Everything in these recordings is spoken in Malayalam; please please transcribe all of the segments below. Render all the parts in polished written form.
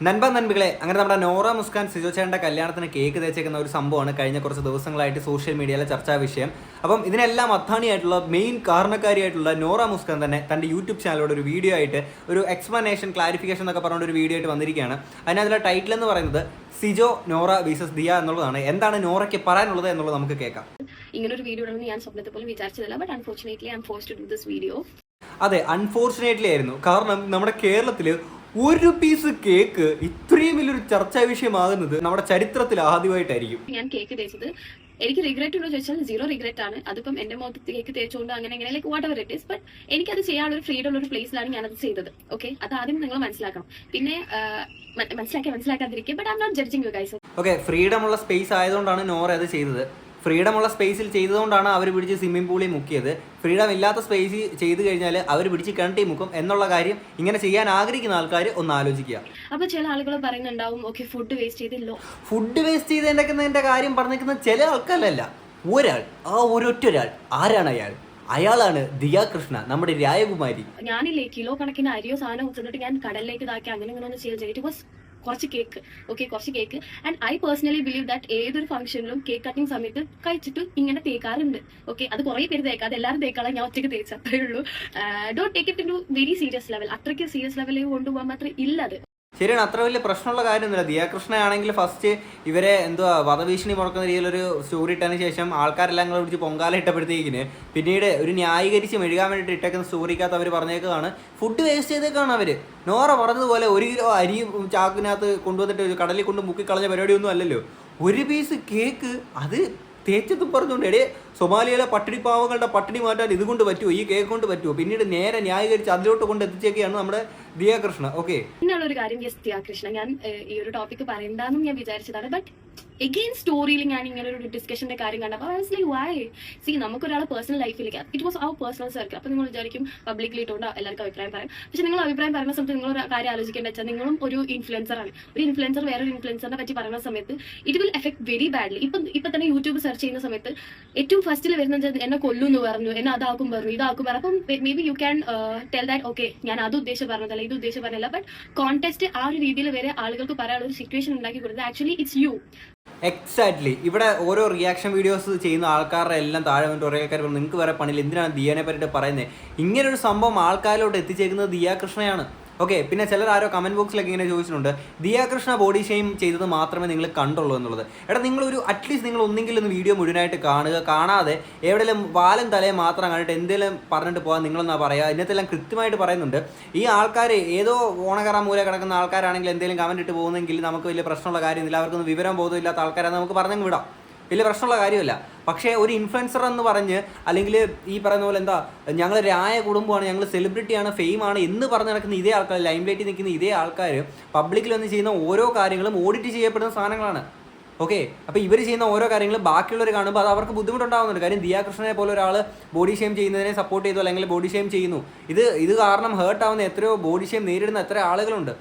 നൻപികളെ അങ്ങനെ നമ്മുടെ നോറ മുസ്കാൻ സിജോ ചേട്ടൻ്റെ കല്യാണത്തിന് കേക്ക് തേച്ചേക്കുന്ന ഒരു സംഭവമാണ് കഴിഞ്ഞ കുറച്ച് ദിവസങ്ങളായിട്ട് സോഷ്യൽ മീഡിയയിലെ ചർച്ചാ വിഷയം. അപ്പം ഇതിനെല്ലാം അത്താണിയായിട്ടുള്ള മെയിൻ കാരണക്കാരിയായിട്ടുള്ള നോറ മുസ്കാൻ തന്നെ തൻ്റെ യൂട്യൂബ് ചാനലിലൂടെ ഒരു വീഡിയോ ആയിട്ട് ഒരു എക്സ്പ്ലനേഷൻ ക്ലാരിഫിക്കേഷൻ എന്നൊക്കെ പറഞ്ഞുകൊണ്ട് ഒരു വീഡിയോ ആയിട്ട് വന്നിരിക്കുകയാണ്. അതിനകത്തുള്ള ടൈറ്റിൽ എന്ന് പറയുന്നത് സിജോ നോറ വീസസ് ദിയ എന്നുള്ളതാണ്. എന്താണ് നോറയ്ക്ക് പറയാനുള്ളത് എന്നുള്ളത് നമുക്ക് കേൾക്കാം. ഇങ്ങനൊരു വീഡിയോ ഇടണമെന്ന് ഞാൻ സ്വപ്നത്തിൽ പോലും വിചാരിച്ചതല്ല, but unfortunately I am forced to do this video. അതെ, അൺഫോർച്ചുനേറ്റ്ലി ആയിരുന്നു. കാരണം നമ്മുടെ കേരളത്തിൽ ഒരു പീസ് കേക്ക് ഇത്രയും വലിയൊരു ചർച്ചാ വിഷയമാകുന്നത് നമ്മുടെ ചരിത്രത്തിൽ ആദ്യമായിട്ടായിരിക്കും. ഞാൻ കേക്ക് തേച്ചത് എനിക്ക് റിഗ്രറ്റ് ഉണ്ടോ ചോദിച്ചാൽ സീറോ റിഗ്രറ്റ് ആണ്. അതിപ്പം എന്റെ മുഖത്ത് കേക്ക് തേച്ചുകൊണ്ട് അങ്ങനെ like what ever it is, but എനിക്കത് ചെയ്യാനുള്ള ഒരു ഫ്രീഡം ഉള്ള ഒരു പ്ലേസിലാണ് ഞാനത് ചെയ്തത്. ഓക്കെ, അത് ആദ്യം നിങ്ങൾ മനസ്സിലാക്കണം. പിന്നെ മനസ്സിലാക്കാതിരിക്കുക, but I am not judging you guys. Okay, freedom ഉള്ള സ്പേസ് ആയതുകൊണ്ടാണ് നോറ അത് ചെയ്തത്. ഫ്രീഡം ഉള്ള സ്പേസിൽ ചെയ്തതുകൊണ്ടാണ് അവർ പിടിച്ച് സ്വിമ്മിംഗ് പൂളിൽ മുക്കിയത്. ഫ്രീഡം ഇല്ലാത്ത സ്പേസിൽ ചെയ്ത് കഴിഞ്ഞാൽ അവർ പിടിച്ച് കിണറ്റിൽ മുക്കും എന്നുള്ള കാര്യം ഇങ്ങനെ ചെയ്യാൻ ആഗ്രഹിക്കുന്ന ആൾക്കാർ ഒന്ന് ആലോചിക്കുക. അപ്പൊ ചില ആളുകൾ പറയുന്നുണ്ടാവും, ഓക്കെ ഫുഡ് വേസ്റ്റ് ചെയ്തില്ലോ. ഫുഡ് വേസ്റ്റ് ചെയ്തതിന്റെ കാര്യം പറഞ്ഞിരിക്കുന്ന ചില ആൾക്കാരല്ല, ഒരാൾ, ആ ഒരൊറ്റ ഒരാൾ. ആരാണ് അയാൾ? അയാളാണ് ദിയ കൃഷ്ണ, നമ്മുടെ രാജകുമാരി. ഞാനില്ലേ കിലോ കണക്കിന് അരിയോ സാധനം വെച്ചിട്ട് ഞാൻ കടലിലേക്ക് ഇതാക്കി അങ്ങനെ ഒന്നും ചെയ്ത് ഇറ്റ് വാസ് കുറച്ച് കേക്ക്. ഓക്കെ, കുറച്ച് cake. And I personally believe that ഏതൊരു ഫംഗ്ഷനിലും കേക്ക് കട്ടിങ് സമയത്ത് കഴിച്ചിട്ട് ഇങ്ങനെ തേക്കാറുണ്ട്. ഓക്കെ, അത് കുറെ പേര് തേക്കാതെ എല്ലാവരും തേക്കാളെ ഞാൻ ഒറ്റയ്ക്ക് തേച്ച അത്രേ ഉള്ളൂ. Don't take it in to very serious level. അത്രയ്ക്ക് സീരിയസ് ലെവലിൽ കൊണ്ടുപോകാൻ മാത്രം ഇല്ല അത്. ശരിയാണ്, അത്ര വലിയ പ്രശ്നമുള്ള കാര്യമൊന്നുമില്ല. ദിയാകൃഷ്ണ ആണെങ്കിൽ ഫസ്റ്റ് ഇവരെ വധഭീഷണി മുടക്കുന്ന രീതിയിലൊരു സ്റ്റോറി ഇട്ടതിന് ശേഷം ആൾക്കാരെല്ലാം കൂടെ പിടിച്ച് പൊങ്കാല ഇട്ടപ്പോഴത്തേക്കിന് പിന്നീട് ഒരു ന്യായീകരിച്ച് മെഴുകാൻ വേണ്ടിയിട്ട് ഇട്ടേക്കുന്ന സ്റ്റോറിക്കകത്ത് അവർ പറഞ്ഞേക്കാണ് ഫുഡ് വേസ്റ്റ് ചെയ്തേക്കാണ് അവർ. നോറ പറഞ്ഞതുപോലെ 1 കിലോ അരി ചാക്കിനകത്ത് കൊണ്ടുവന്നിട്ട് കടലിൽ കൊണ്ട് മുക്കിക്കളഞ്ഞ പരിപാടിയൊന്നും അല്ലല്ലോ. ഒരു പീസ് കേക്ക് അത് തേച്ചതും പറഞ്ഞുകൊണ്ട് എടേ സൊമാലിയയിലെ പട്ടിണി പാവങ്ങളുടെ പട്ടിണി മാറ്റാൻ ഇതുകൊണ്ട് പറ്റുമോ, ഈ കേക്ക് കൊണ്ട് പറ്റുമോ? പിന്നീട് നേരെ ന്യായീകരിച്ച് അതിലോട്ട് കൊണ്ട് എത്തിച്ചേക്കാണ് നമ്മുടെ ദിയാകൃഷ്ണ. ഓക്കെ, പിന്നെയുള്ളൊരു കാര്യം ദിയാകൃഷ്ണ, ഞാൻ ഈ ഒരു ടോപ്പിക് പറയണ്ടെന്നും ഞാൻ വിചാരിച്ചതാണ്, ബട്ട് എഗെയിൻ സ്റ്റോറിയിൽ ഞാൻ ഇങ്ങനെ ഒരു ഡിസ്കഷന്റെ കാര്യം കണ്ടപ്പോൾ I was like why see നമുക്കൊരാളെ പേഴ്സണൽ ലൈഫിലേക്ക് it was our personal circle. അപ്പോൾ നിങ്ങൾ വിചാരിക്കും പബ്ലിക്കലി ഇട്ടുകൊണ്ട് എല്ലാവർക്കും അഭിപ്രായം പറയാം. പക്ഷെ നിങ്ങൾ അഭിപ്രായം പറയുന്ന സമയത്ത് നിങ്ങളൊരു കാര്യം ആലോചിക്കേണ്ട വെച്ചാൽ നിങ്ങളും ഒരു ഇൻഫ്ലുവൻസർ ആണ്. ഒരു ഇൻഫ്ലുവൻസർ വേറൊരു ഇൻഫ്ലുവൻസറിനെ പറ്റി പറയുന്ന സമയത്ത് it will effect very badly. ഇപ്പൊ തന്നെ യൂട്യൂബ് സെർച്ച് ചെയ്യുന്ന സമയത്ത് ഏറ്റവും ഫസ്റ്റിൽ വരുന്നത് എന്നെ കൊല്ലുമെന്ന് പറഞ്ഞു, എന്നെ അതാക്കും പറഞ്ഞു, ഇതാക്കും പറഞ്ഞു. അപ്പം may be you can tell that okay ഞാൻ അത് ഉദ്ദേശിച്ച് പറഞ്ഞതല്ല, ഇത് ഉദ്ദേശിച്ച് പറഞ്ഞല്ല, ബട്ട് കോൺടെസ്റ്റ് ആ ഒരു രീതിയിൽ വരെ ആളുകൾക്ക് പറയാനുള്ള ഒരു സിറ്റുവേഷൻ ഉണ്ടാക്കി കൊടുത്തത് ആക്ച്വലി ഇറ്റ്സ് യു. എക്സാക്ട്ലി. ഇവിടെ ഓരോ റിയാക്ഷൻ വീഡിയോസ് ചെയ്യുന്ന ആൾക്കാരുടെ എല്ലാം താഴെ വന്നിട്ട് കുറേ ആൾക്കാർ നിങ്ങൾക്ക് വേറെ പണിയില്ല, എന്തിനാണ് ദിയനെ പറ്റിയിട്ട് പറയുന്നത്? ഇങ്ങനൊരു സംഭവം ആൾക്കാരിലോട്ട് എത്തിച്ചേക്കുന്നത് ദിയാകൃഷ്ണയാണ്. ഓക്കെ, പിന്നെ ചിലർ ആരോ കമൻറ്റ് ബോക്സിലൊക്കെ ഇങ്ങനെ ചോദിച്ചിട്ടുണ്ട് ദിയാകൃഷ്ണ ബോഡി ഷെയിം ചെയ്തത് മാത്രമേ നിങ്ങൾ കണ്ടുള്ളൂ എന്നുള്ളത്. എടാ, നിങ്ങളൊരു അറ്റ്ലീസ്റ്റ് നിങ്ങൾ ഒന്നെങ്കിലും ഒന്ന് വീഡിയോ മുഴുവനായിട്ട് കാണുക. കാണാതെ എവിടെയെങ്കിലും വാലും തലയും മാത്രം കണ്ടിട്ട് എന്തെങ്കിലും പറഞ്ഞിട്ട് പോകാൻ നിങ്ങളെന്നാ പറയുക. ഇതിനകത്തെല്ലാം കൃത്യമായിട്ട് പറയുന്നുണ്ട്. ഈ ആൾക്കാർ ഏതോ ഓണകറ മൂല കിടക്കുന്ന ആൾക്കാരാണെങ്കിൽ എന്തെങ്കിലും കമൻറ്റ് ഇട്ട് പോകുന്നെങ്കിൽ നമുക്ക് വലിയ പ്രശ്നമുള്ള കാര്യമില്ല. അവർക്കൊന്നും വിവരം ബോധമില്ലാത്ത ആൾക്കാരാണ്, നമുക്ക് പറഞ്ഞങ്ങ് വിടാം, വലിയ പ്രശ്നമുള്ള കാര്യമല്ല. പക്ഷേ ഒരു ഇൻഫ്ലുവൻസർ എന്ന് പറഞ്ഞ് അല്ലെങ്കിൽ ഈ പറയുന്ന പോലെ ഞങ്ങൾ രായ കുടുംബമാണ്, ഞങ്ങൾ സെലിബ്രിറ്റിയാണ്, ഫെയിമാണ് എന്ന് പറഞ്ഞ് നടക്കുന്ന ഇതേ ആൾക്കാർ, ലൈംലൈറ്റിൽ നിൽക്കുന്ന ഇതേ ആൾക്കാർ പബ്ലിക്കിൽ വന്ന് ചെയ്യുന്ന ഓരോ കാര്യങ്ങളും ഓഡിറ്റ് ചെയ്യപ്പെടുന്ന സാധനങ്ങളാണ്. ഓക്കെ, അപ്പോൾ ഇവർ ചെയ്യുന്ന ഓരോ കാര്യങ്ങളും ബാക്കിയുള്ളവർ കാണുമ്പോൾ അത് അവർക്ക് ബുദ്ധിമുട്ടുണ്ടാകുന്നുണ്ട്. കാര്യം ദിയാകൃഷ്ണനെ പോലെ ഒരാൾ ബോഡി ഷെയിം ചെയ്യുന്നതിനെ സപ്പോർട്ട് ചെയ്തു അല്ലെങ്കിൽ ബോഡി ഷെയിം ചെയ്യുന്നു. ഇത് കാരണം ഹേർട്ടാവുന്ന എത്രയോ ബോഡി ഷെയിം നേരിടുന്ന എത്ര ആളുകളുണ്ട്.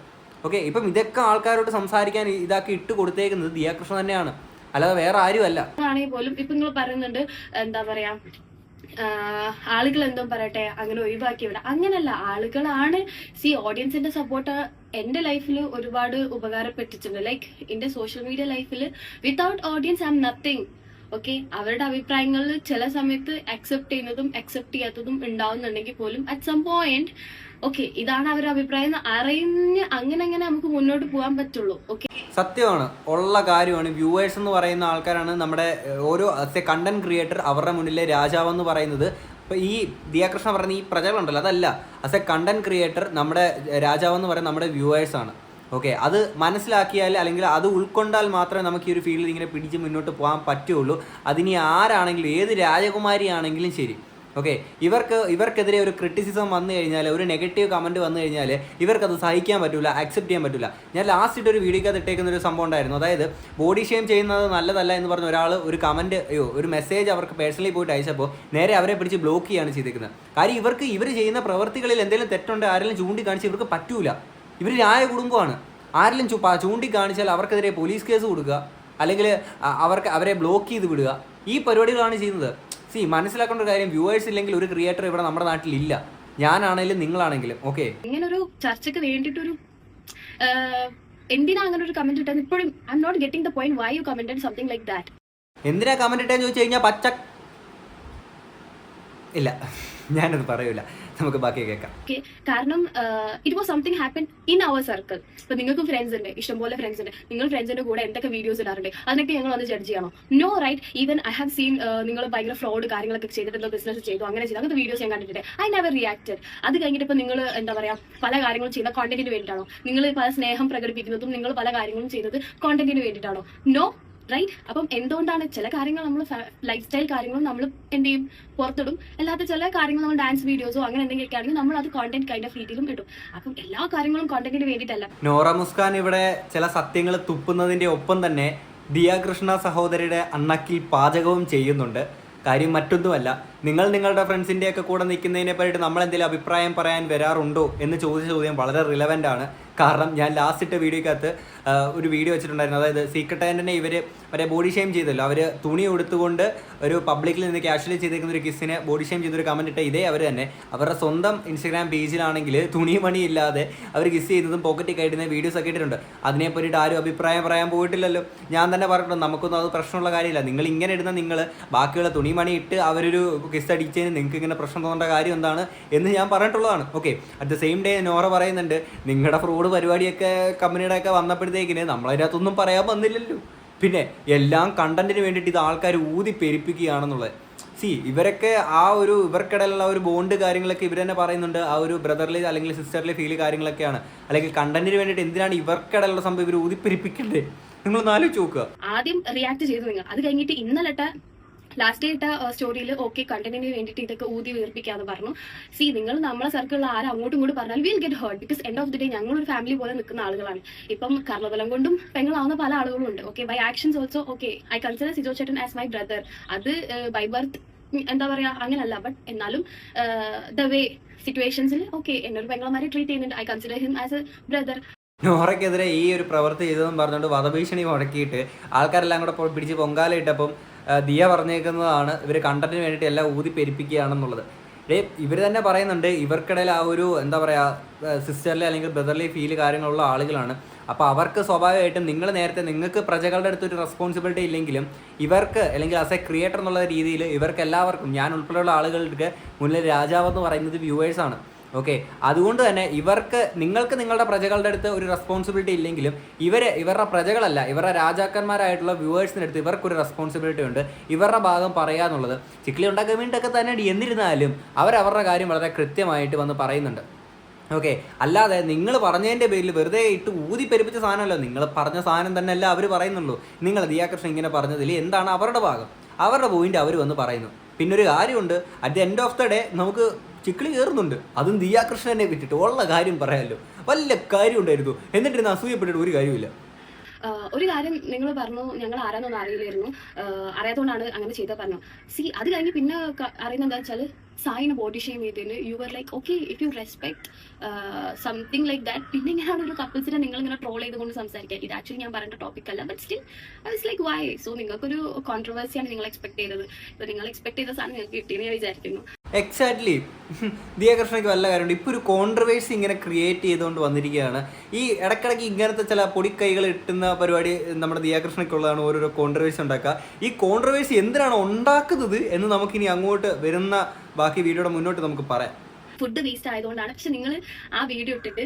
ഓക്കെ, ഇപ്പം ഇതൊക്കെ ആൾക്കാരോട് സംസാരിക്കാൻ ഇതാക്കി ഇട്ട് കൊടുത്തേക്കുന്നത് ദിയാകൃഷ്ണ തന്നെയാണ്, അല്ലാതെ വേറെ ആരുമല്ല. ആണെങ്കിൽ പോലും ഇപ്പൊ നിങ്ങൾ പറയുന്നുണ്ട് എന്താ പറയാ ആളുകൾ എന്തോ പറയട്ടെ അങ്ങനെ ഒഴിവാക്കി വിടാം. അങ്ങനല്ല, ആളുകളാണ് ഓഡിയൻസിന്റെ സപ്പോർട്ട് എന്റെ ലൈഫിൽ ഒരുപാട് ഉപകാരപ്പെട്ടിട്ടുണ്ട്. ലൈക്ക് എന്റെ സോഷ്യൽ മീഡിയ ലൈഫിൽ without audience I am nothing. Okay, അവരുടെ അഭിപ്രായങ്ങൾ ചില സമയത്ത് അക്സെപ്റ്റ് ചെയ്യുന്നതും അക്സെപ്റ്റ് ചെയ്യാത്തതും ഉണ്ടാവുന്നുണ്ടെങ്കിൽ പോലും അറ്റ് സം പോയിന്റ് ഓക്കെ ഇതാണ് അവരുടെ അഭിപ്രായം അറിഞ്ഞ് അങ്ങനെ നമുക്ക് മുന്നോട്ട് പോകാൻ പറ്റുള്ളൂ. ഓക്കെ, സത്യമാണ്, ഉള്ള കാര്യമാണ്. വ്യൂവേഴ്സ് എന്ന് പറയുന്ന ആൾക്കാരാണ് നമ്മുടെ ഓരോ കണ്ടന്റ് ക്രിയേറ്റർ അവരുടെ മുന്നിലെ രാജാവെന്ന് പറയുന്നത്. ഇപ്പോൾ ഈ ദിയാകൃഷ്ണ പറയുന്ന ഈ പ്രജകളുണ്ടല്ലോ, അതല്ല. ആസ് എ കണ്ടന്റ് ക്രിയേറ്റർ നമ്മുടെ രാജാവെന്ന് പറയുന്നത് നമ്മുടെ വ്യൂവേഴ്സാണ്. ഓക്കെ, അത് മനസ്സിലാക്കിയാൽ അല്ലെങ്കിൽ അത് ഉൾക്കൊണ്ടാൽ മാത്രമേ നമുക്ക് ഈ ഒരു ഫീൽഡിൽ ഇങ്ങനെ പിടിച്ച് മുന്നോട്ട് പോകാൻ പറ്റുള്ളൂ. അതിനി ആരാണെങ്കിലും ഏത് രാജകുമാരി ആണെങ്കിലും ശരി. ഓക്കെ, ഇവർക്കെതിരെ ഒരു ക്രിറ്റിസിസം വന്നു കഴിഞ്ഞാൽ, ഒരു നെഗറ്റീവ് കമൻറ്റ് വന്നു കഴിഞ്ഞാൽ ഇവർക്കത് സഹിക്കാൻ പറ്റില്ല, അക്സെപ്റ്റ് ചെയ്യാൻ പറ്റില്ല. ഞാൻ ലാസ്റ്റ് ഒരു വീഡിയോക്കകത്ത് ഇട്ടേക്കുന്ന ഒരു സംഭവം ഉണ്ടായിരുന്നു. അതായത് ബോഡി ഷെയിം ചെയ്യുന്നത് നല്ലതല്ല എന്ന് പറഞ്ഞ ഒരാൾ ഒരു കമൻറ്റ് ഒരു മെസ്സേജ് അവർക്ക് പേഴ്സണലി പോയിട്ട് അയച്ചപ്പോൾ നേരെ അവരെ പിടിച്ച് ബ്ലോക്ക് ചെയ്യാണ് ചെയ്തേക്കുന്നത്. കാര്യം ഇവർ ചെയ്യുന്ന പ്രവൃത്തികളിൽ എന്തെങ്കിലും തെറ്റുണ്ട് ആരെങ്കിലും ചൂണ്ടിക്കാണിച്ച് ഇവർക്ക് പറ്റൂല. ഇവർ ന്യായ കുടുംബമാണ്. ആരെങ്കിലും ചൂണ്ടിക്കാണിച്ചാൽ അവർക്കെതിരെ പോലീസ് കേസ് കൊടുക്കുക അല്ലെങ്കിൽ അവരെ ബ്ലോക്ക് ചെയ്ത് വിടുക. ഈ പരിപാടികളാണ് ചെയ്യുന്നത്. മനസ്സിലാക്കേണ്ട ഒരു കാര്യം, വ്യൂവേഴ്സ് ഇല്ലെങ്കിൽ ഒരു ക്രിയേറ്റർ ഇവിടെ നമ്മുടെ നാട്ടിലില്ല. ഞാനാണെങ്കിലും നിങ്ങളാണെങ്കിലും. ഓക്കെ, ഇങ്ങനൊരു ചർച്ചയ്ക്ക് വേണ്ടിയിട്ടൊരു എന്തിനാ അങ്ങനെ ഒരു കമന്റ് ഇട്ടത് ഇപ്പോഴും I am not getting the point why you commented something like that. എന്തിനാ കമന്റ് ഇട്ടെന്ന് ചോദിച്ചു കഴിഞ്ഞാൽ ഇല്ല ഞാനത് പറയൂല, നമുക്ക് ബാക്കി കേൾക്കാം. ഓക്കെ, കാരണം it was something happen in our circle. ഇപ്പൊ നിങ്ങൾക്ക് ഫ്രണ്ട്സ് ഉണ്ട്, ഇഷ്ടംപോലെ ഫ്രണ്ട്സ് ഉണ്ട്, നിങ്ങൾ ഫ്രണ്ട്സിന്റെ കൂടെ എന്തൊക്കെ വീഡിയോസ് ഇടാറുണ്ട്, അതിനൊക്കെ ഞങ്ങൾ വന്ന് ജഡ്ജ് ചെയ്യണോ? No right. Even I have seen നിങ്ങൾ ഭയങ്കര ഫ്രോഡ് കാര്യങ്ങളൊക്കെ ചെയ്തിട്ടുള്ള ബിസിനസ് ചെയ്തു, അങ്ങനെ ചെയ്തു, അങ്ങനത്തെ വീഡിയോസ് ഞാൻ കണ്ടിട്ടുണ്ട്. I never reacted. അത് കഴിഞ്ഞിട്ട് ഇപ്പൊ നിങ്ങൾ എന്താ പറയാ പല കാര്യങ്ങളും ചെയ്യുന്ന കോണ്ടന്റിന് വേണ്ടിയിട്ടാണോ? നിങ്ങൾ പല സ്നേഹം പ്രകടിപ്പിക്കുന്നതും നിങ്ങൾ പല കാര്യങ്ങളും ചെയ്തത് കോണ്ടന്റിന് വേണ്ടിയിട്ടാണോ? No right. അപ്പം എന്തുകൊണ്ടാണ് ചില കാര്യങ്ങൾ നമ്മൾ ലൈഫ് സ്റ്റൈൽ കാര്യങ്ങളും നമ്മൾ എന്ത് ചെയ്യും പുറത്തിടും, അല്ലാത്ത ചില കാര്യങ്ങൾ നമ്മൾ ഡാൻസ് വീഡിയോസോ അങ്ങനെ എന്തെങ്കിലുമൊക്കെ ആണെങ്കിൽ നമ്മൾ അത് കോണ്ടന്റ് കൈൻഡ് ഓഫ് രീതിയിലും ഇടും. അപ്പം എല്ലാ കാര്യങ്ങളും കോണ്ടന്റിന് വേണ്ടിയിട്ടല്ല. നോറ മുസ്കാൻ ഇവിടെ ചില സത്യങ്ങൾ തുപ്പുന്നതിന്റെ ഒപ്പം തന്നെ ദിയ കൃഷ്ണ സഹോദരിയുടെ അണ്ണക്കിൽ പാചകവും ചെയ്യുന്നുണ്ട്. കാര്യം മറ്റൊന്നുമല്ല, നിങ്ങൾ നിങ്ങളുടെ ഫ്രണ്ട്സിൻ്റെയൊക്കെ കൂടെ നിൽക്കുന്നതിനെ പറ്റിയിട്ട് നമ്മൾ എന്തെങ്കിലും അഭിപ്രായം പറയാൻ വരാറുണ്ടോ എന്ന് ചോദിച്ച ചോദ്യം വളരെ റിലവൻ്റ് ആണ്. കാരണം ഞാൻ ലാസ്റ്റ് ഇട്ട വീഡിയോക്കകത്ത് ഒരു വീഡിയോ വെച്ചിട്ടുണ്ടായിരുന്നു. അതായത് സീക്രട്ട് ആൻഡിനെ ഇവർ മറ്റേ ബോഡി ഷെയിം ചെയ്തല്ലോ, അവർ തുണി ഉടുത്തുകൊണ്ട് ഒരു പബ്ലിക്കിൽ നിന്ന് കാഷ്വലി ചെയ്തേക്കുന്ന ഒരു കിസ്സിനെ ബോഡി ഷെയിം ചെയ്തൊരു കമൻറ്റ് ഇട്ട ഇതേ അവർ തന്നെ അവരുടെ സ്വന്തം ഇൻസ്റ്റാഗ്രാം പേജിലാണെങ്കിൽ തുണി മണി ഇല്ലാതെ അവർ കിസ് ചെയ്യുന്നതും പോക്കറ്റിൽ കയറ്റുന്ന വീഡിയോസ് ഒക്കെ ഇട്ടിട്ടുണ്ട്. അതിനെ പറ്റിയിട്ട് ആരും അഭിപ്രായം പറയാൻ പോയിട്ടില്ലല്ലോ. ഞാൻ തന്നെ പറഞ്ഞിട്ടുണ്ട്, നമുക്കൊന്നും അത് പ്രശ്നമുള്ള കാര്യമില്ല. നിങ്ങൾ ഇങ്ങനെ ഇടുന്ന നിങ്ങൾ ബാക്കിയുള്ള തുണി മണി ഇട്ട് അവരൊരു കിസ് അടിച്ചതിന് നിങ്ങൾക്ക് ഇങ്ങനെ പ്രശ്നം തോന്നേണ്ട കാര്യം എന്താണ് എന്ന് ഞാൻ പറഞ്ഞിട്ടുള്ളതാണ്. Okay, at the same day Nora പറയുന്നുണ്ട് നിങ്ങളുടെ ഫ്രോഡ് പരിപാടിയൊക്കെ കമ്പനിയുടെ ഒക്കെ വന്നപ്പോഴത്തേക്കിന് നമ്മളതിനകത്തൊന്നും പറയാൻ വന്നില്ലല്ലോ. പിന്നെ എല്ലാം കണ്ടന്റിന് വേണ്ടിയിട്ട് ഇത് ആൾക്കാർ ഊതി പെരുപ്പിക്കുകയാണെന്നുള്ളത്. ഇവരൊക്കെ ഇവർക്കിടയിലുള്ള ഒരു ബോണ്ട് കാര്യങ്ങളൊക്കെ ഇവർ തന്നെ പറയുന്നുണ്ട്. ആ ഒരു ബ്രദർലി അല്ലെങ്കിൽ സിസ്റ്റർലി ഫീൽ കാര്യങ്ങളൊക്കെയാണ്. അല്ലെങ്കിൽ കണ്ടന്റിന് വേണ്ടിയിട്ട് എന്തിനാണ് ഇവർക്കിടയിലുള്ള സംഭവം ഇവർ ഊതി പെരുപ്പിക്കണ്ടേ? നിങ്ങളൊന്ന് ആലോചിച്ച് നോക്കുക. ആദ്യം റിയാക്ട് ചെയ്തു നിങ്ങൾ, അത് കഴിഞ്ഞിട്ട് ഇന്നലെ ലാസ്റ്റ് ഇട്ട സ്റ്റോറിയിൽ ഓക്കെ കണ്ടന്റിന് വേണ്ടിയിട്ട് ഇതൊക്കെ ഊതി വീർപ്പിക്കാന്ന് പറഞ്ഞു. നിങ്ങൾ നമ്മളെ സർക്കിളിൽ ആരും അങ്ങോട്ടും ഇങ്ങോട്ടും പറഞ്ഞാൽ will get hurt. Because end of the day ഞങ്ങളൊരു ഫാമിലി പോലെ നിൽക്കുന്ന ആളുകളാണ്. ഇപ്പം കർമ്മബലം കൊണ്ടും പെങ്ങളാവുന്ന പല ആളുകളും ഉണ്ട്. Okay, by actions also okay I consider Sijo ചേട്ടൻ ആസ് മൈ ബ്രദർ. അത് ബൈ ബർത്ത് എന്താ പറയാ അങ്ങനല്ല, ബട്ട് എന്നാലും ദ വേ സിറ്റുവേഷൻസിൽ ഓക്കെ എന്നൊരു പെങ്ങളമാരെ ട്രീറ്റ് ചെയ്യുന്നുണ്ട്. I consider him as a brother. നോറയ്ക്കെതിരെ ഈ ഒരു പ്രവൃത്തി ചെയ്തതെന്ന് പറഞ്ഞുകൊണ്ട് വധഭീഷണി മുടക്കിയിട്ട് ആൾക്കാരെല്ലാം കൂടെ പിടിച്ച് പൊങ്കാല ഇട്ടപ്പം ദിയ പറഞ്ഞേക്കുന്നതാണ് ഇവർ കണ്ടന്റിന് വേണ്ടിയിട്ട് എല്ലാം ഊതി പെരുപ്പിക്കുകയാണെന്നുള്ളത്. ഇവർ തന്നെ പറയുന്നുണ്ട് ഇവർക്കിടയിൽ ആ ഒരു എന്താ പറയുക സിസ്റ്റർലി അല്ലെങ്കിൽ ബ്രദർലി ഫീല് കാര്യങ്ങളുള്ള ആളുകളാണ്. അപ്പോൾ അവർക്ക് സ്വാഭാവികമായിട്ടും നിങ്ങൾ നേരത്തെ നിങ്ങൾക്ക് പ്രജകളുടെ അടുത്തൊരു റെസ്പോൺസിബിലിറ്റി ഇല്ലെങ്കിലും ഇവർക്ക് അല്ലെങ്കിൽ ആസ് എ ക്രിയേറ്റർ എന്നുള്ള രീതിയിൽ ഇവർക്ക് എല്ലാവർക്കും ഞാൻ ഉൾപ്പെടെയുള്ള ആളുകൾക്ക് മുന്നിൽ രാജാവെന്ന് പറയുന്നത് വ്യൂവേഴ്സാണ്. ഓക്കെ, അതുകൊണ്ട് തന്നെ നിങ്ങൾക്ക് നിങ്ങളുടെ പ്രജകളുടെ അടുത്ത് ഒരു റെസ്പോൺസിബിലിറ്റി ഇല്ലെങ്കിലും ഇവരുടെ പ്രജകളല്ല, ഇവരുടെ രാജാക്കന്മാരായിട്ടുള്ള വ്യൂവേഴ്സിൻ്റെ അടുത്ത് ഇവർക്കൊരു റെസ്പോൺസിബിലിറ്റി ഉണ്ട്. ഇവരുടെ ഭാഗം പറയാന്നുള്ളത് ചിക്ലി ഉണ്ടാക്കാൻ വേണ്ടിയിട്ടൊക്കെ തന്നെ എന്നിരുന്നാലും അവരവരുടെ കാര്യം വളരെ കൃത്യമായിട്ട് വന്ന് പറയുന്നുണ്ട്. ഓക്കെ, അല്ലാതെ നിങ്ങൾ പറഞ്ഞതിൻ്റെ പേരിൽ വെറുതെ ഇട്ട് ഊതി പെരുപ്പിച്ച സാധനമല്ലോ, നിങ്ങൾ പറഞ്ഞ സാധനം തന്നെ അല്ല അവർ പറയുന്നുള്ളൂ. നിങ്ങൾ ദിയ കൃഷ്ണ ഇങ്ങനെ പറഞ്ഞതിൽ എന്താണ് അവരുടെ ഭാഗം, അവരുടെ പോയിന്റ് അവർ വന്ന് പറയുന്നു. പിന്നെ ഒരു കാര്യമുണ്ട്, at the end of the day നമുക്ക് ചിക്കിളി കയറുന്നുണ്ട്, അതും ദിയ കൃഷ്ണനെ വിട്ടിട്ട് ഉള്ള കാര്യം പറയാമല്ലോ. വല്ല കാര്യം ഉണ്ടായിരുന്നു, എന്നിട്ട് അസൂയപ്പെട്ടിട്ട് ഒരു കാര്യമില്ല. ഒരു കാര്യം നിങ്ങൾ പറഞ്ഞു ഞങ്ങൾ ആരാന്നൊന്നും അറിയില്ലായിരുന്നു, അറിയാത്തതുകൊണ്ടാണ് അങ്ങനെ ചെയ്താൽ പറഞ്ഞു. അത് കഴിഞ്ഞ് പിന്നെ അറിയുന്നത് എന്താ വെച്ചാൽ സായിനെ ബോഡി ഷെയിം ചെയ്തതിന് you are like okay if you respect something like that. പിന്നെ ഇങ്ങനെയാണ് ഒരു കപ്പിൾസിനെ നിങ്ങൾ ഇങ്ങനെ ട്രോൾ ചെയ്തുകൊണ്ട് സംസാരിക്കുക. ഇത് ആക്ച്വലി ഞാൻ പറയേണ്ട ടോപ്പിക് അല്ല, but still I was like Y. So നിങ്ങൾക്കൊരു കോൺട്രവേഴ്സിയാണ് നിങ്ങൾ എക്സ്പെക്ട് ചെയ്തത്. ഇപ്പോൾ നിങ്ങൾ എക്സ്പെക്ട് ചെയ്ത സാധനം നിങ്ങൾക്ക് കിട്ടിയെന്ന് ഞാൻ വിചാരിക്കുന്നു. എക്സാക്ട്ലി, ദിയ കൃഷ്ണയ്ക്ക് വല്ല കാര്യമുണ്ട്. ഇപ്പോൾ ഒരു കോൺട്രവേഴ്സി ഇങ്ങനെ ക്രിയേറ്റ് ചെയ്തുകൊണ്ട് വന്നിരിക്കുകയാണ്. ഈ ഇടയ്ക്കിടയ്ക്ക് ഇങ്ങനത്തെ ചില പൊടിക്കൈകൾ ഇട്ടുന്ന പരിപാടി നമ്മുടെ ദിയ കൃഷ്ണയ്ക്കുള്ളതാണ്, ഓരോരോ കോൺട്രവേഴ്സി ഉണ്ടാക്കുക. ഈ കോൺട്രവേഴ്സി എന്തിനാണ് ഉണ്ടാക്കുന്നത് എന്ന് നമുക്കിനി അങ്ങോട്ട് വരുന്ന ബാക്കി വീഡിയോയുടെ മുന്നോട്ട് നമുക്ക് പറയാം. ഫുഡ് വേസ്റ്റ് ആയതുകൊണ്ടാണ്. പക്ഷെ നിങ്ങൾ ആ വീഡിയോ ഇട്ടിട്ട്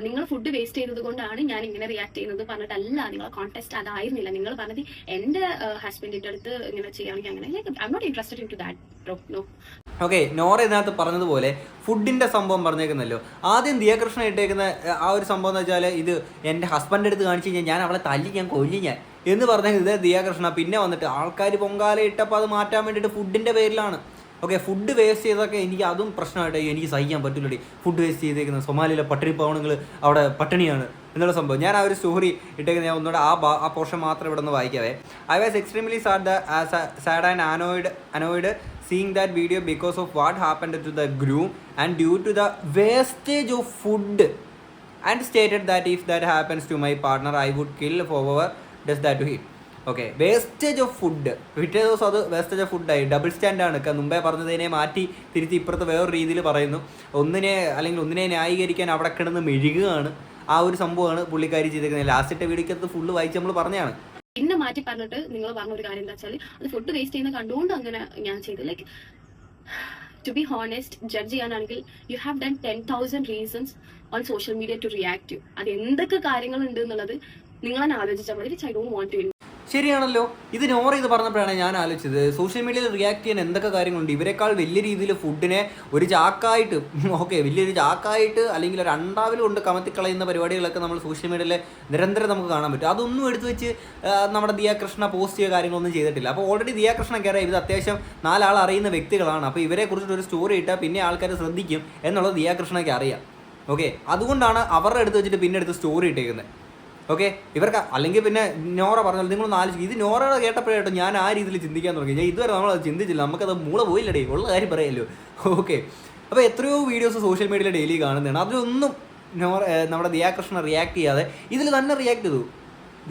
നിങ്ങൾ ഫുഡ് വേസ്റ്റ് ചെയ്തത് കൊണ്ടാണ് ഞാൻ ഇങ്ങനെ റിയാക്ട് ചെയ്യുന്നത് പറഞ്ഞിട്ടല്ല. നിങ്ങളെ കോൺടെസ്റ്റ് അതായിരുന്നില്ല. നിങ്ങൾ പറഞ്ഞത് എൻ്റെ ഹസ്ബൻഡിൻ്റെ അടുത്ത് ഇങ്ങനെ ചെയ്യുകയാണെങ്കിൽ അങ്ങനെ I am not interested in to that bro, no. Okay, Nora ഇതിനകത്ത് പറഞ്ഞതുപോലെ ഫുഡിൻ്റെ സംഭവം പറഞ്ഞേക്കുന്നല്ലോ. ആദ്യം ദിയ കൃഷ്ണ ഇട്ടേക്കുന്ന ആ ഒരു സംഭവം എന്ന് വെച്ചാൽ ഇത് എൻ്റെ ഹസ്ബൻഡ് അടുത്ത് കാണിച്ചു കഴിഞ്ഞാൽ ഞാൻ അവളെ തല്ലി ഞാൻ കൊല്ലി ഞാൻ എന്ന് പറഞ്ഞാൽ ഇത് ദിയ കൃഷ്ണ. പിന്നെ വന്നിട്ട് ആൾക്കാർ പൊങ്കാല ഇട്ടപ്പോൾ അത് മാറ്റാൻ വേണ്ടിയിട്ട് ഫുഡിൻ്റെ പേരിലാണ്. ഓക്കെ, ഫുഡ് വേസ്റ്റ് ചെയ്തൊക്കെ എനിക്ക് അതും പ്രശ്നമായിട്ട് എനിക്ക് സഹിക്കാൻ പറ്റില്ലടി. ഫുഡ് വേസ്റ്റ് ചെയ്തേക്കുന്നത് സൊമാലിയിലെ പട്ടിണി പാവണങ്ങൾ അവിടെ പട്ടിണിയാണ് എന്നുള്ള സംഭവം. ഞാൻ ആ ഒരു സ്റ്റോറി ഇട്ടേക്കുന്നത് ഞാൻ ഒന്നുകൂടെ ആ പോർഷൻ മാത്രം ഇവിടെ നിന്ന് വായിക്കാവേ. I was extremely sad and annoyed seeing that video because of what happened to the groom and due to the wastage of food and stated that if that happens to my partner I would kill whoever does that to him. Okay, wastage of food പിറ്റേ ദിവസം അത് വേസ്റ്റേജ് ഓഫ് ഫുഡായി. ഡബിൾ സ്റ്റാൻഡാണ്. മുമ്പേ പറഞ്ഞതിനെ മാറ്റി തിരുത്തി ഇപ്പുറത്ത് വേറൊരു രീതിയിൽ പറയുന്നു. ഒന്നിനെ ന്യായീകരിക്കാൻ അവിടെ കിടന്ന് മെഴുകുകയാണ്. ആ ഒരു സംഭവമാണ് പുള്ളിക്കാരി ചെയ്തിരിക്കുന്നത്. ലാസ്റ്റ് വീഡിയോക്കകത്ത് ഫുള്ള് വായിച്ച് നമ്മൾ പറഞ്ഞതാണ്. പിന്നെ മാറ്റി പറഞ്ഞിട്ട് നിങ്ങൾ പറഞ്ഞ ഒരു കാര്യം എന്താ വെച്ചാൽ അത് ഫുഡ് വേസ്റ്റ് ചെയ്യുന്ന കണ്ടുകൊണ്ട് അങ്ങനെ ഞാൻ ചെയ്തു. Like to be honest, judge ചെയ്യാനാണെങ്കിൽ you have done 10,000 reasons on social media to react you. അത് എന്തൊക്കെ കാര്യങ്ങളുണ്ട് എന്നുള്ളത് നിങ്ങൾ തന്നെ ആലോചിച്ചാൽ മതി. Which I don't want to. ശരിയാണല്ലോ. ഇത് നോറ ഇത് പറഞ്ഞപ്പോഴാണ് ഞാൻ ആലോചിച്ചത്, സോഷ്യൽ മീഡിയയിൽ റിയാക്ട് ചെയ്യാൻ എന്തൊക്കെ കാര്യങ്ങളുണ്ട്. ഇവരെക്കാൾ വലിയ രീതിയിൽ ഫുഡിനെ ഒരു ചാക്കായിട്ട്, ഓക്കെ, വലിയൊരു ചാക്കായിട്ട് അല്ലെങ്കിൽ ഒരു അണ്ടാവിൽ കൊണ്ട് കമത്തിക്കളയുന്ന പരിപാടികളൊക്കെ നമ്മൾ സോഷ്യൽ മീഡിയയിൽ നിരന്തരം നമുക്ക് കാണാൻ പറ്റും. അതൊന്നും എടുത്തു വെച്ച് നമ്മുടെ ദിയ കൃഷ്ണ പോസ്റ്റ് ചെയ്യുക കാര്യങ്ങളൊന്നും ചെയ്തിട്ടില്ല. അപ്പോൾ ഓൾറെഡി ദിയ കൃഷ്ണയ്ക്ക് അറിയാം ഇത് അത്യാവശ്യം 4 ആൾ അറിയുന്ന വ്യക്തികളാണ്. അപ്പോൾ ഇവരെ കുറിച്ചിട്ട് ഒരു സ്റ്റോറി ഇട്ടാൽ പിന്നെ ആൾക്കാർ ശ്രദ്ധിക്കും എന്നുള്ളത് ദിയ കൃഷ്ണയ്ക്ക് അറിയാം. ഓക്കെ, അതുകൊണ്ടാണ് അവരുടെ അടുത്ത് വെച്ചിട്ട് പിന്നെ എടുത്ത് സ്റ്റോറി ഇട്ടേക്കുന്നത്. ഓക്കെ, ഇവർക്ക് അല്ലെങ്കിൽ പിന്നെ നോറ പറഞ്ഞല്ലോ, നിങ്ങളൊന്ന് ആലോചിക്കും. ഇത് നോറ കേട്ടപ്പോഴായിട്ട് ഞാൻ ആ രീതിയിൽ ചിന്തിക്കാൻ തുടങ്ങി. ഞാൻ ഇതുവരെ നമ്മളത് ചിന്തിച്ചില്ല, നമുക്കത് മൂള പോയില്ലടേ, ഉള്ള കാര്യം പറയാമല്ലോ. ഓക്കെ, അപ്പോൾ എത്രയോ വീഡിയോസ് സോഷ്യൽ മീഡിയയിൽ ഡെയിലി കാണുന്നതാണ്. അതിലൊന്നും നോറ നമ്മുടെ ദിയ കൃഷ്ണ റിയാക്ട് ചെയ്യാതെ ഇതിൽ തന്നെ റിയാക്ട് ചെയ്തു.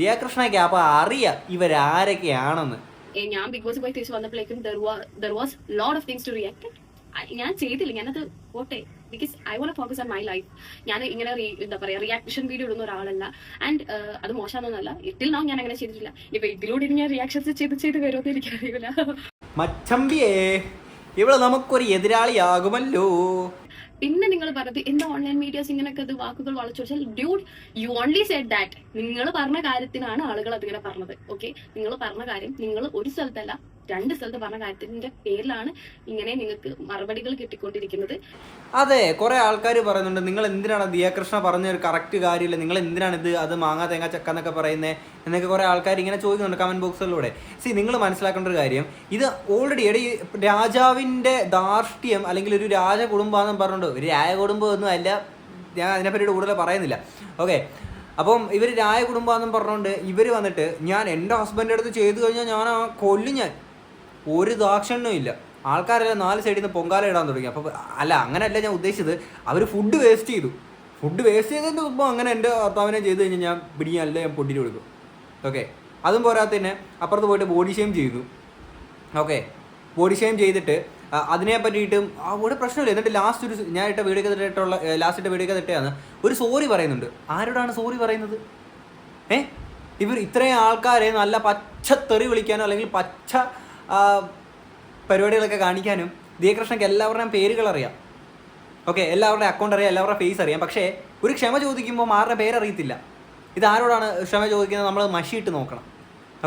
ദിയ കൃഷ്ണയ്ക്ക് അപ്പോൾ അറിയാം ഇവരാരൊക്കെയാണെന്ന്. ഞാൻ ബിഗ് ബോസ് പോയി തിരിച്ചു വന്നപ്പോഴേക്കും there was lot of things to react. ഞാൻ ചെയ്തില്ല, ഞാനത് പോട്ടെ, because I won't focus on my life. ഞാൻ ഇങ്ങനെ എന്താ പറയാ റിയാക്ഷൻ വീഡിയോ ഇടുന്ന ഒരാളല്ല. ആൻഡ് അത് മോശമാണെന്നല്ല, ഇട്ടിൽ നാം ഞാൻ അങ്ങനെ ചെയ്തിട്ടില്ല. ഇപ്പൊ ഇതിലൂടെ ഞാൻ റിയാക്ഷൻസ് ചെയ്ത് വരുമെന്ന് എനിക്കറിയില്ല. മച്ചമ്പിയേ, ഇവിടെ നമുക്കൊരു എതിരാളിയാകുമല്ലോ. പിന്നെ നിങ്ങൾ പറഞ്ഞത് എന്താ ഓൺലൈൻ മീഡിയാസ് ഇങ്ങനെയൊക്കെ ഇത് വാക്കുകൾ വളച്ചു വെച്ചാൽ, dude you only said that. നിങ്ങൾ പറഞ്ഞ കാര്യത്തിനാണ് ആളുകൾ അതിങ്ങനെ പറഞ്ഞത്. ഓക്കെ, നിങ്ങൾ പറഞ്ഞ കാര്യം നിങ്ങൾ ഒരു സ്ഥലത്തല്ല 2 സ്ഥലത്ത് പറഞ്ഞ കാര്യത്തിന്റെ പേരിലാണ് ഇങ്ങനെ നിങ്ങൾക്ക് മറുപടികൾ കിട്ടിക്കൊണ്ടിരിക്കുന്നത്. അതെ, കുറെ ആൾക്കാർ പറയുന്നുണ്ട് നിങ്ങൾ എന്തിനാണ് ദിയ കൃഷ്ണ പറഞ്ഞ ഒരു കറക്റ്റ് കാര്യമില്ല, നിങ്ങൾ എന്തിനാണ് അത് മാങ്ങാ തേങ്ങ ചക്ക എന്നൊക്കെ പറയുന്നത് എന്നൊക്കെ കുറെ ആൾക്കാർ ഇങ്ങനെ ചോദിക്കുന്നുണ്ട് കമന്റ് ബോക്സുകളിലൂടെ. നിങ്ങൾ മനസ്സിലാക്കേണ്ട ഒരു കാര്യം, ഇത് ഓൾറെഡി രാജാവിന്റെ ധാർഷ്ട്യം അല്ലെങ്കിൽ ഒരു രാജകുടുംബാണെന്ന് പറഞ്ഞിട്ടുണ്ട്. ഒരു രാജകുടുംബം ഒന്നും അല്ല, ഞാൻ അതിനെപ്പറ്റി കൂടുതൽ പറയുന്നില്ല. ഓക്കെ, അപ്പം ഇവർ രാജകുടുംബാണെന്നും പറഞ്ഞുകൊണ്ട് ഇവർ വന്നിട്ട് ഞാൻ എൻ്റെ ഹസ്ബൻഡിൻ്റെ അടുത്ത് ചെയ്തു കഴിഞ്ഞാൽ ഞാൻ കൊല്ലും, ഞാൻ ഒരു ദാക്ഷിണ്യവും ഇല്ല. ആൾക്കാരെല്ലാം 4 സൈഡിൽ നിന്ന് പൊങ്കാല ഇടാൻ തുടങ്ങി. അപ്പോൾ അല്ല, അങ്ങനെയല്ല ഞാൻ ഉദ്ദേശിച്ചത്, അവർ ഫുഡ് വേസ്റ്റ് ചെയ്തു. ഫുഡ് വേസ്റ്റ് ചെയ്തതിൻ്റെ മുമ്പ് അങ്ങനെ എൻ്റെ ഭർത്താവിനെ ചെയ്ത് കഴിഞ്ഞാൽ ഞാൻ പിടിക്കാനല്ല, ഞാൻ പൊട്ടിട്ട് കൊടുക്കും. ഓക്കെ, അതും പോരാത്തന്നെ അപ്പുറത്ത് പോയിട്ട് ബോഡി ഷെയിം ചെയ്തു. ഓക്കെ, ബോഡി ഷെയിം ചെയ്തിട്ട് അതിനെ പറ്റിയിട്ടും അവിടെ പ്രശ്നമില്ല. എന്നിട്ട് ഞാൻ ഇട്ട വീഡിയോ ലാസ്റ്റ് വീഡിയോ ഇട്ടതാണ് ഒരു സോറി പറയുന്നുണ്ട്. ആരോടാണ് സോറി പറയുന്നത്? ഇവർ ഇത്രയും ആൾക്കാരെ നല്ല പച്ചത്തെറി വിളിക്കാനോ അല്ലെങ്കിൽ പച്ച പരിപാടികളൊക്കെ കാണിക്കാനും ദിയ കൃഷ്ണയ്ക്ക് എല്ലാവരുടെയും പേരുകൾ അറിയാം. ഓക്കെ, എല്ലാവരുടെയും അക്കൗണ്ട് അറിയാം, എല്ലാവരുടെ ഫേസ് അറിയാം. പക്ഷേ ഒരു ക്ഷമ ചോദിക്കുമ്പോൾ ആരുടെ പേരറിയത്തില്ല. ഇതാരോടാണ് ക്ഷമ ചോദിക്കുന്നത്? നമ്മൾ മഷിയിട്ട് നോക്കണം.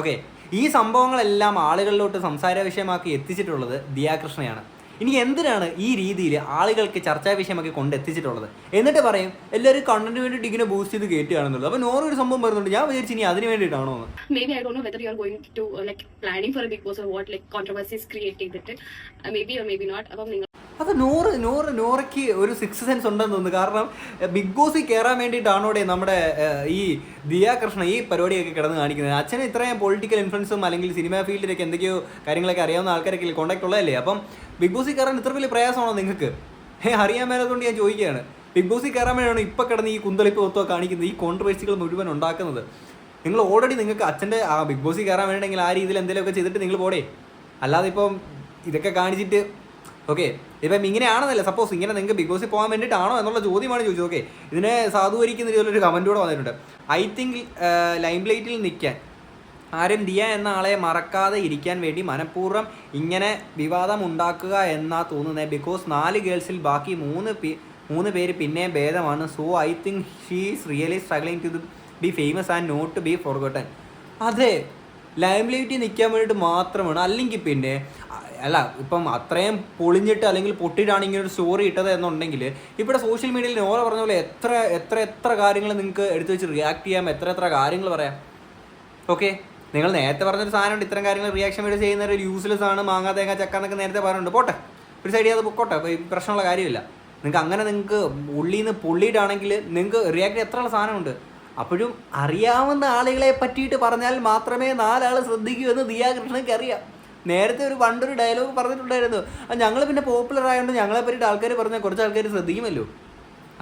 ഓക്കെ, ഈ സംഭവങ്ങളെല്ലാം ആളുകളിലോട്ട് സംസാര വിഷയമാക്കി എത്തിച്ചിട്ടുള്ളത് ദിയ കൃഷ്ണയാണ്. ഇനി എന്തിനാണ് ഈ രീതിയിൽ ആളുകൾക്ക് ചർച്ചാ വിഷയമാക്കി കൊണ്ടെത്തിച്ചിട്ടുള്ളത്? എന്നിട്ട് പറയും എല്ലാവരും കണ്ടന്റ് വേണ്ടിയിട്ട് ഇങ്ങനെ ബൂസ്റ്റ് ചെയ്ത് കയറ്റുകയാണെന്നുള്ളത്. അപ്പോൾ നോർ ഒരു സംഭവം വരുന്നുണ്ട്, ഞാൻ വിചാരിച്ചു ഇനി അതിന് വേണ്ടിയിട്ടാണോ എന്ന്. Maybe I don't know whether you are going to like planning for a big boss or what, like controversies create ചെയ്തിട്ട് maybe or maybe not. അപ്പം നിങ്ങൾ അത് നോറയ്ക്ക് ഒരു 6th സെൻസ് ഉണ്ടെന്ന് തോന്നുന്നു. കാരണം ബിഗ് ബോസിൽ കയറാൻ വേണ്ടിയിട്ടാണോടെ നമ്മുടെ ഈ ദിയ കൃഷ്ണ ഈ പരിപാടിയൊക്കെ കിടന്ന് കാണിക്കുന്നത്. അച്ഛന് ഇത്രയും പൊളിറ്റിക്കൽ ഇൻഫ്ലുവൻസും അല്ലെങ്കിൽ സിനിമാ ഫീൽഡിലൊക്കെ എന്തൊക്കെയോ കാര്യങ്ങളൊക്കെ അറിയാവുന്ന ആൾക്കാരൊക്കെ കോൺടാക്ട് ഉള്ളതല്ലേ. അപ്പം ബിഗ് ബോസിൽ കയറാൻ ഇത്ര വലിയ പ്രയാസമാണോ നിങ്ങൾക്ക്? അറിയാൻ മേലതുകൊണ്ട് ഞാൻ ചോദിക്കുകയാണ്. ബിഗ് ബോസിൽ കയറാൻ വേണ്ടിയാണ് ഇപ്പോൾ കിടന്ന് ഈ കുന്തളിപ്പ് ഒത്തോ കാണിക്കുന്നത്, ഈ കോൺട്രവേഴ്സികൾ മുഴുവൻ ഉണ്ടാക്കുന്നത്. നിങ്ങൾ ഓൾറെഡി നിങ്ങൾക്ക് അച്ഛൻ്റെ ആ ബിഗ് ബോസിൽ കയറാൻ വേണമെങ്കിൽ ആ രീതിയിൽ എന്തെങ്കിലുമൊക്കെ ചെയ്തിട്ട് നിങ്ങൾ പോടേ. അല്ലാതെ ഇപ്പം ഇതൊക്കെ കാണിച്ചിട്ട് ഓക്കെ ഇപ്പം ഇങ്ങനെയാണെന്നല്ല, സപ്പോസ് ഇങ്ങനെ നിങ്ങൾക്ക് ബിഗ് ബോസിൽ പോകാൻ വേണ്ടിയിട്ടാണോ എന്നുള്ള ചോദ്യമാണ് ചോദിച്ചത്. ഓക്കെ, ഇതിനെ സാധൂകരിക്കുന്ന രീതിയിലൊരു കമൻറ്റ് കൂടെ വന്നിട്ടുണ്ട്. ഐ തിങ്ക് ലൈം ലൈറ്റിൽ നിൽക്കാൻ ആരും ദിയ എന്ന ആളെ മറക്കാതെ ഇരിക്കാൻ വേണ്ടി മനഃപൂർവ്വം ഇങ്ങനെ വിവാദം ഉണ്ടാക്കുക എന്നാ തോന്നുന്നത്. ബിക്കോസ് 4 ഗേൾസിൽ ബാക്കി 3 പേര് പിന്നെയും ഭേദമാണ്. So I think she is really struggling to be famous and not to be forgotten. അതെ, ലൈം ലൈറ്റിൽ നിൽക്കാൻ വേണ്ടിയിട്ട് മാത്രമാണ്. അല്ലെങ്കിൽ പിന്നെ അല്ല, ഇപ്പം അത്രയും പൊളിഞ്ഞിട്ട് അല്ലെങ്കിൽ പൊട്ടിയിട്ടാണ് ഇങ്ങനെ ഒരു സ്റ്റോറി ഇട്ടത് എന്നുണ്ടെങ്കിൽ ഇവിടെ സോഷ്യൽ മീഡിയയിൽ നോറ പറഞ്ഞ പോലെ എത്ര കാര്യങ്ങൾ നിങ്ങൾക്ക് എടുത്തു വെച്ച് റിയാക്ട് ചെയ്യാം, എത്ര കാര്യങ്ങൾ പറയാം. ഓക്കെ, നിങ്ങൾ നേരത്തെ പറഞ്ഞൊരു സാധനമുണ്ട്, ഇത്തരം കാര്യങ്ങൾ റിയാക്ഷൻ വീഡിയോ ചെയ്യുന്നവർ യൂസ്ലെസ് ആണ്, മാങ്ങാ തേങ്ങ ചക്ക എന്നൊക്കെ നേരത്തെ പറഞ്ഞിട്ടുണ്ട്. പോട്ടെ, ഒരു സൈഡിൽ അത് പൊക്കോട്ടെ, പ്രശ്നമുള്ള കാര്യമില്ല. നിങ്ങൾക്ക് ഉള്ളിൽ നിന്ന് പൊള്ളിയിട്ടാണെങ്കിൽ നിങ്ങൾക്ക് റിയാക്ട് എത്ര ഉള്ള സാധനമുണ്ട്. അപ്പോഴും അറിയാവുന്ന ആളുകളെ പറ്റിയിട്ട് പറഞ്ഞാൽ മാത്രമേ 4 ആൾ ശ്രദ്ധിക്കൂ എന്ന് ദിയ കൃഷ്ണയ്ക്ക് അറിയാം. നേരത്തെ പണ്ടൊരു ഡയലോഗ് പറഞ്ഞിട്ടുണ്ടായിരുന്നു, ഞങ്ങൾ പിന്നെ പോപ്പുലർ ആയതുകൊണ്ട് ഞങ്ങളെ പറ്റിയിട്ട് ആൾക്കാർ പറഞ്ഞാൽ കുറച്ച് ആൾക്കാർ ശ്രദ്ധിക്കുമല്ലോ.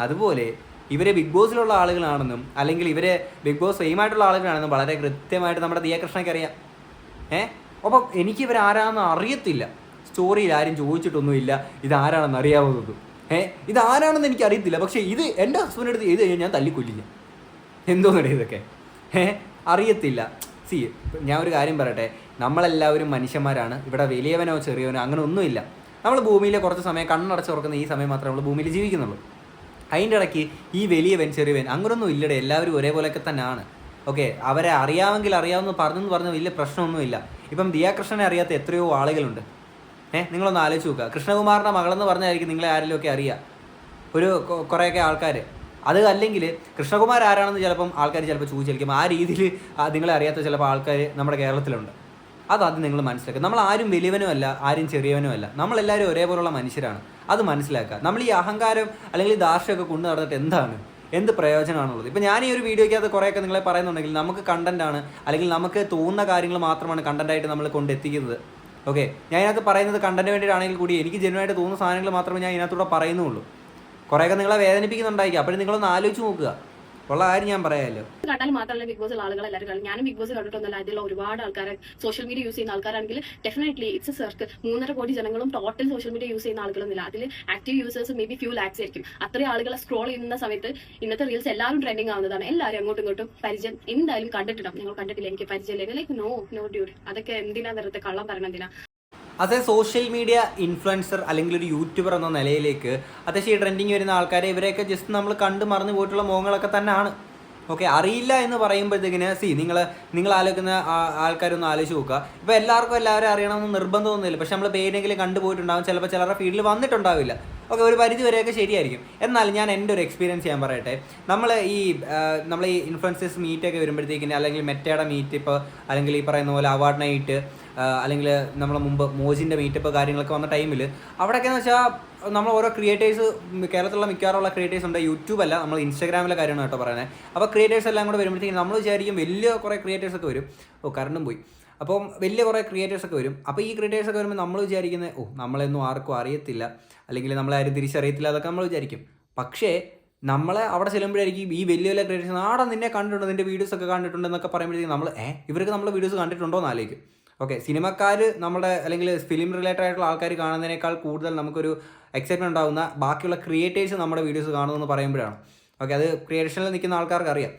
അതുപോലെ ഇവരെ ബിഗ് ബോസിലുള്ള ആളുകളാണെന്നും അല്ലെങ്കിൽ ഇവരെ ബിഗ് ബോസ് ഫെയിമായിട്ടുള്ള ആളുകളാണെന്നും വളരെ കൃത്യമായിട്ട് നമ്മുടെ ദിയ കൃഷ്ണയ്ക്ക് അറിയാം. അപ്പം എനിക്ക് ഇവരാരാണെന്ന് അറിയത്തില്ല. സ്റ്റോറിയിൽ ആരും ചോദിച്ചിട്ടൊന്നുമില്ല ഇതാരാണെന്ന് അറിയാവുന്നതും. ഇതാരാണെന്ന് എനിക്ക് അറിയത്തില്ല. പക്ഷേ ഇത് എൻ്റെ ഹസ്ബൻഡ് അടുത്ത് ചെയ്ത് കഴിഞ്ഞാൽ ഞാൻ തല്ലിക്കൊല്ലില്ല. എന്തോന്നടേ ഇതൊക്കെ അറിയത്തില്ല. ഞാൻ ഒരു കാര്യം പറയട്ടെ, നമ്മളെല്ലാവരും മനുഷ്യന്മാരാണ്. ഇവിടെ വലിയവനോ ചെറിയവനോ അങ്ങനെ ഒന്നുമില്ല. നമ്മൾ ഭൂമിയിൽ കുറച്ച് സമയം കണ്ണടച്ച് തുറക്കുന്ന ഈ സമയം മാത്രമേ നമ്മൾ ഭൂമിയിൽ ജീവിക്കുന്നുള്ളൂ. അതിൻ്റെ ഇടയ്ക്ക് ഈ വലിയവൻ ചെറിയവൻ അങ്ങനൊന്നും ഇല്ലടേ, എല്ലാവരും ഒരേപോലെയൊക്കെ തന്നെയാണ്. ഓക്കെ, അവരെ അറിയാമെങ്കിൽ അറിയാമെന്ന് പറഞ്ഞ് വലിയ പ്രശ്നമൊന്നുമില്ല. ഇപ്പം ദിയാകൃഷ്ണനെ അറിയാത്ത എത്രയോ ആളുകളുണ്ട്. നിങ്ങളൊന്ന് ആലോചിച്ച് നോക്കുക. കൃഷ്ണകുമാറിൻ്റെ മകളെന്ന് പറഞ്ഞായിരിക്കും നിങ്ങളെ ആരെങ്കിലുമൊക്കെ അറിയുക, ഒരു കുറേയൊക്കെ ആൾക്കാർ. അത് അല്ലെങ്കിൽ കൃഷ്ണകുമാർ ആരാണെന്ന് ചിലപ്പം ആൾക്കാർ ചിലപ്പോൾ ചോദിച്ചിരിക്കും. ആ രീതിയിൽ നിങ്ങളെ അറിയാത്ത ചിലപ്പോൾ ആൾക്കാർ നമ്മുടെ കേരളത്തിലുണ്ട്. അതാദ്യം നിങ്ങൾ മനസ്സിലാക്കുക. നമ്മൾ ആരും വലിയവനും അല്ല, ആരും ചെറിയവനും അല്ല. നമ്മളെല്ലാവരും ഒരേപോലുള്ള മനുഷ്യരാണ്. അത് മനസ്സിലാക്കുക. നമ്മൾ ഈ അഹങ്കാരം അല്ലെങ്കിൽ ഈ ദാർഷ്ട്യമൊക്കെ കൊണ്ടു നടന്നിട്ട് എന്ത് പ്രയോജനമാണുള്ളത്? ഇപ്പം ഞാൻ ഈ ഒരു വീഡിയോയ്ക്കകത്ത് കുറേയൊക്കെ നിങ്ങളെ പറയുന്നുണ്ടെങ്കിൽ നമുക്ക് കണ്ടൻറ്റാണ്, അല്ലെങ്കിൽ നമുക്ക് തോന്നുന്ന കാര്യങ്ങൾ മാത്രമാണ് കണ്ടൻറ്റായിട്ട് നമ്മൾ കൊണ്ടെത്തിക്കുന്നത്. ഓക്കെ, ഞാൻ ഇതിനകത്ത് പറയുന്നത് കണ്ടൻറ്റ് വേണ്ടിയിട്ടാണെങ്കിൽ കൂടി എനിക്ക് ജെന്യുവനായിട്ട് തോന്നുന്ന സാധനങ്ങൾ മാത്രമേ ഞാൻ ഇതിനകത്തൂടെ പറയുന്നുള്ളൂ. കുറേയൊക്കെ നിങ്ങളെ വേദനിപ്പിക്കുന്നുണ്ടായിരിക്കും. അപ്പോഴും നിങ്ങളൊന്ന് ആലോചിച്ച് നോക്കുക. ഉള്ള കാര്യം ഞാൻ പറയാമല്ലോ. കണ്ടാൽ മാത്രമല്ല ബിഗ് ബോസിൽ ആളുകൾ എല്ലാവരും കാണും. ഞാനും ബിഗ് ബോസ് കണ്ടിട്ടൊന്നുമല്ല. അതിലുള്ള ഒരുപാട് ആൾക്കാരെ സോഷ്യൽ മീഡിയ യൂസ് ചെയ്യുന്ന ആൾക്കാരാണെങ്കിൽ ഡെഫിനറ്റ്ലി ഇറ്റ്സ് എ സർക്കിൾ. 3.5 കോടി ജനങ്ങളും ടോട്ടൽ സോഷ്യൽ മീഡിയ യൂസ് ചെയ്യുന്ന ആളുകളൊന്നുമില്ല. അതിൽ active users may be few lakhs ആയിരിക്കും. അത്രയും ആളുകളെ സ്ക്രോൾ ചെയ്യുന്ന സമയത്ത് ഇന്നത്തെ റീൽസ് എല്ലാവരും ട്രെൻഡിങ് ആവുന്നതാണ്. എല്ലാവരും അങ്ങോട്ടും ഇങ്ങോട്ടും പരിചയം എന്തായാലും കണ്ടിട്ടുണ്ടാവും. നിങ്ങൾ കണ്ടിട്ടില്ല, എനിക്ക് പരിചയമില്ല, ലൈക്ക് നോ ഡ്യൂഡ്. അതൊക്കെ എന്തിനാ വെറുതെ കള്ളം പറയണം എന്തിനാ? അതേ സോഷ്യൽ മീഡിയ ഇൻഫ്ലുവൻസർ അല്ലെങ്കിൽ ഒരു യൂട്യൂബർ എന്ന നിലയിലേക്ക് അത്യാവശ്യം ഈ ട്രെൻഡിങ് വരുന്ന ആൾക്കാരെ ഇവരെയൊക്കെ ജസ്റ്റ് നമ്മൾ കണ്ട് മറന്നു പോയിട്ടുള്ള മുഖങ്ങളൊക്കെ തന്നെയാണ്. ഓക്കെ, അറിയില്ല എന്ന് പറയുമ്പോഴത്തേക്കിന് നിങ്ങൾ ആലോചിക്കുന്ന ആൾക്കാരൊന്ന് ആലോചിച്ച് നോക്കുക. ഇപ്പോൾ എല്ലാവരും അറിയണമെന്ന് നിർബന്ധമൊന്നുമില്ല. പക്ഷെ നമ്മൾ പേരെങ്കിലും കണ്ടുപോയിട്ടുണ്ടാകും, ചിലപ്പോൾ ചിലരുടെ ഫീൽഡിൽ വന്നിട്ടുണ്ടാവില്ല. ഓക്കെ, ഒരു പരിധി വരെയൊക്കെ ശരിയായിരിക്കും. എന്നാൽ ഞാൻ എൻ്റെ ഒരു എക്സ്പീരിയൻസ് ഞാൻ പറയട്ടെ. നമ്മൾ ഈ ഇൻഫ്ലുവൻസേഴ്സ് മീറ്റൊക്കെ വരുമ്പോഴത്തേക്കിന്, അല്ലെങ്കിൽ മെറ്റയുടെ മീറ്റ് ഇപ്പോൾ, അല്ലെങ്കിൽ ഈ പറയുന്ന പോലെ അവാർഡ് നൈറ്റ്, അല്ലെങ്കിൽ നമ്മളെ മുമ്പ് മോജിൻ്റെ മീറ്റപ്പ് കാര്യങ്ങളൊക്കെ വന്ന ടൈമിൽ അവിടെയൊക്കെയെന്ന് വെച്ചാൽ നമ്മൾ ഓരോ ക്രിയേറ്റേഴ്സ്, കേരളത്തിലുള്ള മിക്കവാറുള്ള ക്രിയേറ്റേഴ്സ് ഉണ്ട്. യൂട്യൂബ് അല്ല, നമ്മൾ ഇൻസ്റ്റാഗ്രാമിലെ കാര്യമാണ് കേട്ടോ പറയുന്നത്. അപ്പോൾ ക്രിയേറ്റേഴ്സ് എല്ലാം കൂടെ വരുമ്പോഴത്തേക്കും നമ്മൾ വിചാരിക്കും വലിയ കുറേ ക്രിയേറ്റേഴ്സൊക്കെ വരും. കറണ്ടും പോയി. അപ്പം വലിയ കുറേ ക്രിയേറ്റേഴ്സൊക്കെ വരും. അപ്പോൾ ഈ ക്രിയേറ്റേഴ്സൊക്കെ വരുമ്പോൾ നമ്മൾ വിചാരിക്കുന്നത് നമ്മളൊന്നും ആർക്കും അറിയത്തില്ല, അല്ലെങ്കിൽ നമ്മളാരും തിരിച്ചറിയത്തില്ല, അതൊക്കെ നമ്മൾ വിചാരിക്കും. പക്ഷേ നമ്മളെ അവിടെ ചെല്ലുമ്പോഴായിരിക്കും ഈ വലിയ വലിയ ക്രിയേറ്റേഴ്സ് നിന്നെ കണ്ടിട്ടുണ്ട്, നിൻ്റെ വീഡിയോസൊക്കെ കണ്ടിട്ടുണ്ടെന്നൊക്കെ പറയുമ്പോഴത്തേക്കും നമ്മൾ ഇവർക്ക് നമ്മളെ വീഡിയോസ് കണ്ടിട്ടുണ്ടോ എന്ന് ആലോചിക്കും. ഓക്കെ, സിനിമക്കാർ നമ്മുടെ അല്ലെങ്കിൽ ഫിലിം റിലേറ്റഡ് ആയിട്ടുള്ള ആൾക്കാർ കാണുന്നതിനേക്കാൾ കൂടുതൽ നമുക്കൊരു എക്സൈറ്റ്മെൻറ്റ് ഉണ്ടാകുന്ന ബാക്കിയുള്ള ക്രിയേറ്റേഴ്സ് നമ്മുടെ വീഡിയോസ് കാണുന്നതെന്ന് പറയുമ്പോഴാണ്. ഓക്കെ, അത് ക്രിയേഷനിൽ നിൽക്കുന്ന ആൾക്കാർക്ക് അറിയാം.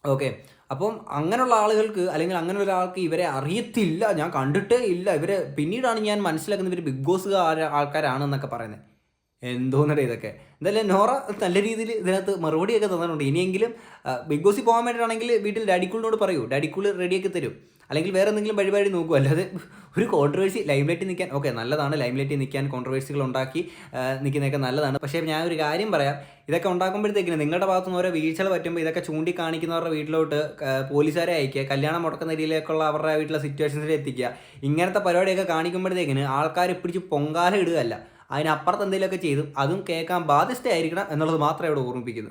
ഓക്കെ, അപ്പം അങ്ങനെയുള്ള ആളുകൾക്ക്, അല്ലെങ്കിൽ അങ്ങനെ ഒരാൾക്ക് ഇവരെ അറിയത്തില്ല, ഞാൻ കണ്ടിട്ടേ ഇല്ല, ഇവരെ പിന്നീടാണ് ഞാൻ മനസ്സിലാക്കുന്നത് ഇവർ ബിഗ് ബോസ് ആൾക്കാരാണെന്നൊക്കെ പറയുന്നത്. എന്തോന്നടേ ഇതൊക്കെ. എന്തായാലും നോറ നല്ല രീതിയിൽ ഇതിനകത്ത് മറുപടിയൊക്കെ തന്നിട്ടുണ്ട്. ഇനിയെങ്കിലും ബിഗ് ബോസിൽ പോകാൻ വേണ്ടിയിട്ടാണെങ്കിൽ വീട്ടിൽ ഡാഡിക്കൂളിനോട് പറയൂ, ഡാഡിക്കൂൾ റെഡിയാക്കി തരും. അല്ലെങ്കിൽ വേറെ എന്തെങ്കിലും പരിപാടി നോക്കുക. അല്ലാതെ ഒരു കോൺട്രവേഴ്സി ലൈംലൈറ്റിൽ നിൽക്കാൻ നല്ലതാണ്. ലൈംലൈറ്റിൽ നിൽക്കാൻ കോൺട്രവേഴ്സികൾ ഉണ്ടാക്കി നിൽക്കുന്നതൊക്കെ നല്ലതാണ്. പക്ഷേ ഞാൻ ഒരു കാര്യം പറയാം, ഇതൊക്കെ ഉണ്ടാക്കുമ്പോഴത്തേക്കിന് നിങ്ങളുടെ ഭാഗത്തുനിന്ന് ഓരോ വീഴ്ചകൾ പറ്റുമ്പോൾ ഇതൊക്കെ ചൂണ്ടിക്കാണിക്കുന്നവരുടെ വീട്ടിലോട്ട് പോലീസുകാരെ അയക്കുക, കല്യാണം മുടക്കുന്ന രീതിയിലേക്കുള്ള അവരുടെ വീട്ടിലെ സിറ്റുവേഷൻസിൽ എത്തിക്കുക. ഇങ്ങനത്തെ പരിപാടിയൊക്കെ കാണിക്കുമ്പോഴത്തേക്കിന് ആൾക്കാർ പിടിച്ച് പൊങ്കാല ഇടുകയല്ല, അതിനപ്പുറത്ത് എന്തെങ്കിലുമൊക്കെ ചെയ്തും അതും കേൾക്കാൻ ബാധ്യസ്ഥയായിരിക്കണം എന്നുള്ളത് മാത്രമേ ഇവിടെ ഓർമ്മിപ്പിക്കുന്നു.